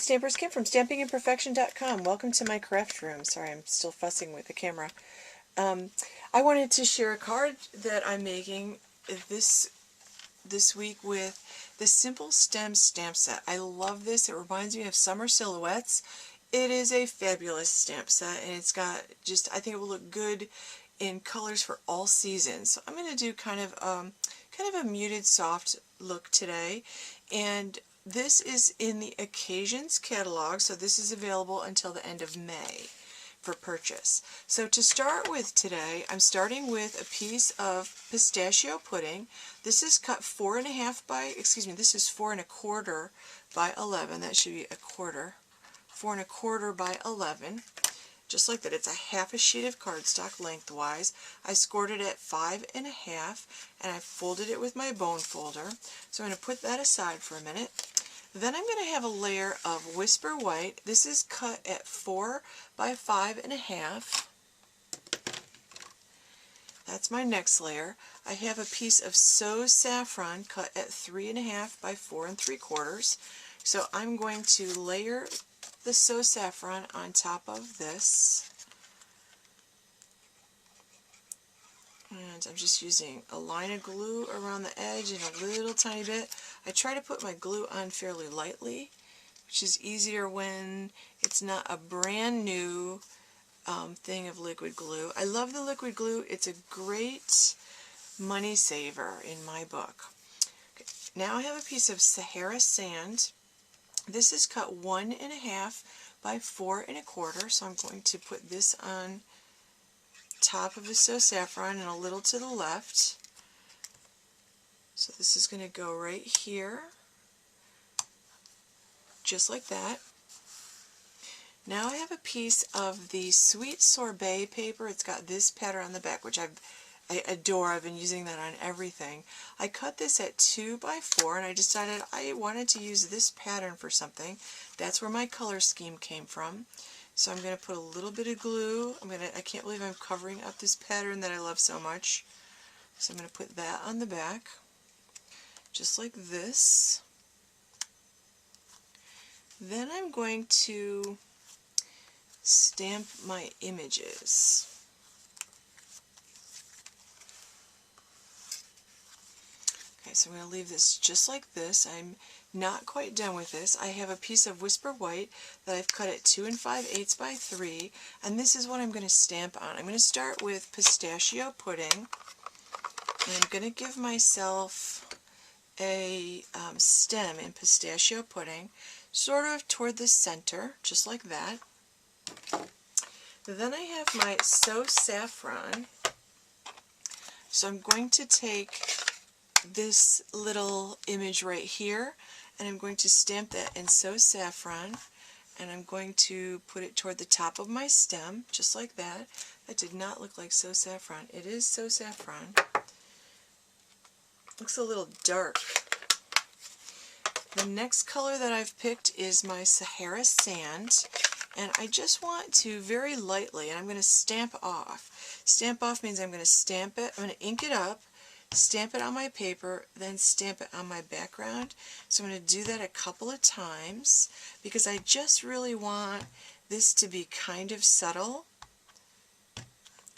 Stampers, Kim from stampingimperfection.com. Welcome to my craft room. Sorry, I'm still fussing with the camera. I wanted to share a card that I'm making this week with the Simple Stem stamp set. I love this. It reminds me of summer silhouettes. It is a fabulous stamp set, and it's got just, I think it will look good in colors for all seasons. So I'm going to do kind of a muted soft look today, and this is in the Occasions catalog, so this is available until the end of May for purchase. So to start with today, I'm starting with a piece of pistachio pudding. This is cut 4.5 by, this is 4 1/4 by 11. That should be a quarter. 4 1/4 by 11. Just like that. It's a half a sheet of cardstock lengthwise. I scored it at 5 1/2, and I folded it with my bone folder. So I'm going to put that aside for a minute. Then I'm going to have a layer of Whisper White. This is cut at 4 by 5 1/2. That's my next layer. I have a piece of So Saffron cut at 3 1/2 by 4 3/4. So I'm going to layer the So Saffron on top of this. And I'm just using a line of glue around the edge and a little tiny bit. I try to put my glue on fairly lightly, which is easier when it's not a brand new thing of liquid glue. I love the liquid glue. It's a great money saver in my book. Okay. Now I have a piece of Sahara sand. This is cut 1 1/2 by 4 1/4, so I'm going to put this on top of the So Saffron and a little to the left. So this is going to go right here, just like that. Now I have a piece of the Sweet Sorbet paper. It's got this pattern on the back, which I adore. I've been using that on everything. I cut this at 2 by 4, and I decided I wanted to use this pattern for something. That's where my color scheme came from. So I'm going to put a little bit of glue. I can't believe I'm covering up this pattern that I love so much. So I'm going to put that on the back, just like this. Then I'm going to stamp my images. Okay, so I'm going to leave this just like this. I'm not quite done with this. I have a piece of Whisper White that I've cut at 2 5/8 by 3, and this is what I'm going to stamp on. I'm going to start with pistachio pudding, and I'm going to give myself a stem in pistachio pudding, sort of toward the center, just like that. Then I have my So Saffron. So I'm going to take this little image right here, and I'm going to stamp that in So Saffron, and I'm going to put it toward the top of my stem, just like that. That did not look like So Saffron. It is So Saffron. Looks a little dark. The next color that I've picked is my Sahara sand, and I just want to very lightly, and I'm going to stamp off. Stamp off means I'm going to stamp it, I'm going to ink it up, stamp it on my paper, then stamp it on my background. So I'm going to do that a couple of times because I just really want this to be kind of subtle,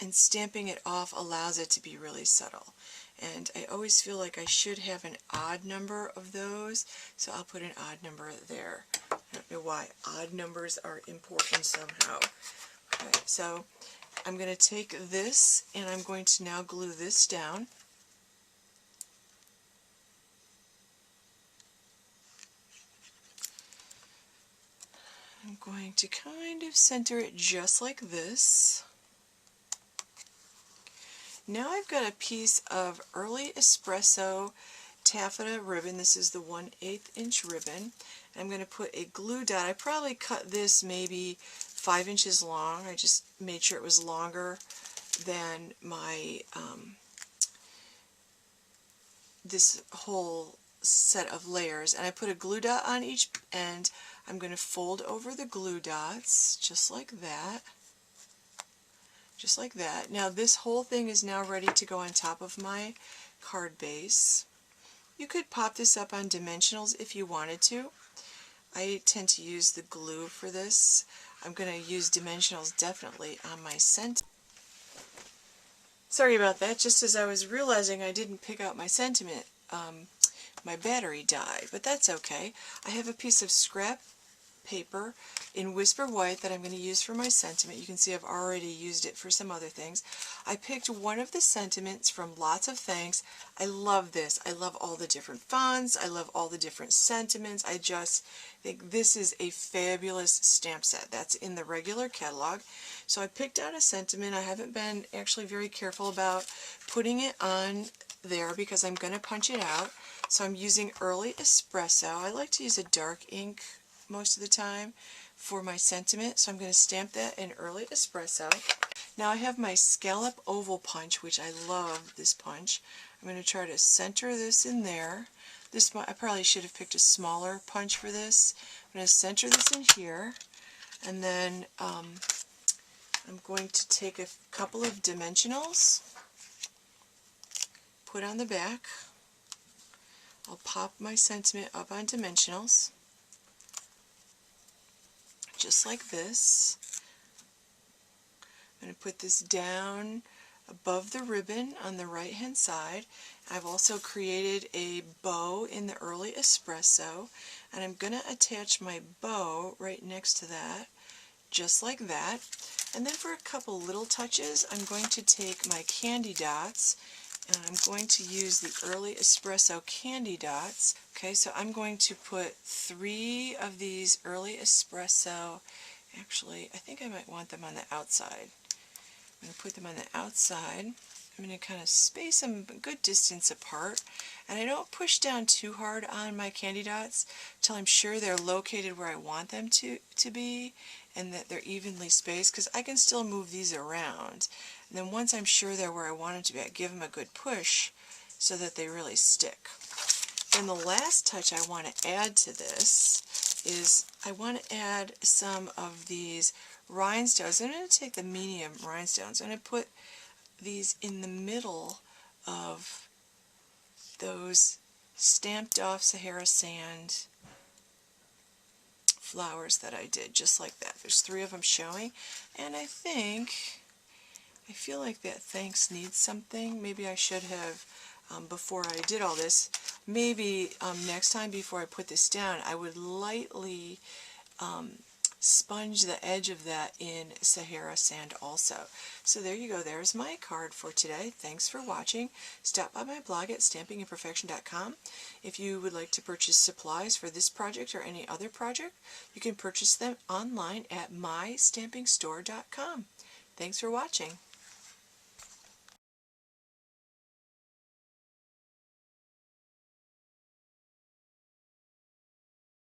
and stamping it off allows it to be really subtle. And I always feel like I should have an odd number of those, so I'll put an odd number there. I don't know why odd numbers are important somehow. Okay, so I'm going to take this and I'm going to now glue this down. I'm going to kind of center it just like this. Now I've got a piece of Early Espresso taffeta ribbon. This is the 1/8 inch ribbon. I'm going to put a glue dot. I probably cut this maybe 5 inches long. I just made sure it was longer than my this whole set of layers. And I put a glue dot on each end. I'm going to fold over the glue dots just like that. Just like that. Now this whole thing is now ready to go on top of my card base. You could pop this up on dimensionals if you wanted to. I tend to use the glue for this. I'm going to use dimensionals definitely on my sentiment. Sorry about that, just as I was realizing I didn't pick out my sentiment, my battery died, but that's okay. I have a piece of scrap paper in Whisper White that I'm going to use for my sentiment. You can see I've already used it for some other things. I picked one of the sentiments from Lots of Thanks. I love this. I love all the different fonts. I love all the different sentiments. I just think this is a fabulous stamp set. That's in the regular catalog. So I picked out a sentiment. I haven't been actually very careful about putting it on there because I'm going to punch it out. So I'm using Early Espresso. I like to use a dark ink most of the time for my sentiment, so I'm going to stamp that in Early Espresso. Now I have my scallop oval punch, which I love this punch. I'm going to try to center this in there. This I probably should have picked a smaller punch for this. I'm going to center this in here, and then I'm going to take a couple of dimensionals, put on the back. I'll pop my sentiment up on dimensionals, just like this. I'm going to put this down above the ribbon on the right hand side. I've also created a bow in the Early Espresso, and I'm going to attach my bow right next to that, just like that. And then for a couple little touches, I'm going to take my candy dots, and I'm going to use the Early Espresso candy dots. Okay, so I'm going to put 3 of these Early Espresso, actually I think I might want them on the outside. I'm going to put them on the outside. I'm going to kind of space them a good distance apart, and I don't push down too hard on my candy dots till I'm sure they're located where I want them to be, and that they're evenly spaced, because I can still move these around. And then once I'm sure they're where I want them to be, I give them a good push so that they really stick. Then the last touch I want to add to this is I want to add some of these rhinestones. I'm going to take the medium rhinestones. I'm going to put these in the middle of those stamped off Sahara sand flowers that I did, just like that. There's 3 of them showing, and I feel like that thanks needs something. Maybe I should have, before I did all this, maybe next time before I put this down, I would lightly sponge the edge of that in Sahara sand also. So there you go, there's my card for today. Thanks for watching. Stop by my blog at stampingimperfection.com. If you would like to purchase supplies for this project or any other project, you can purchase them online at mystampingstore.com. Thanks for watching.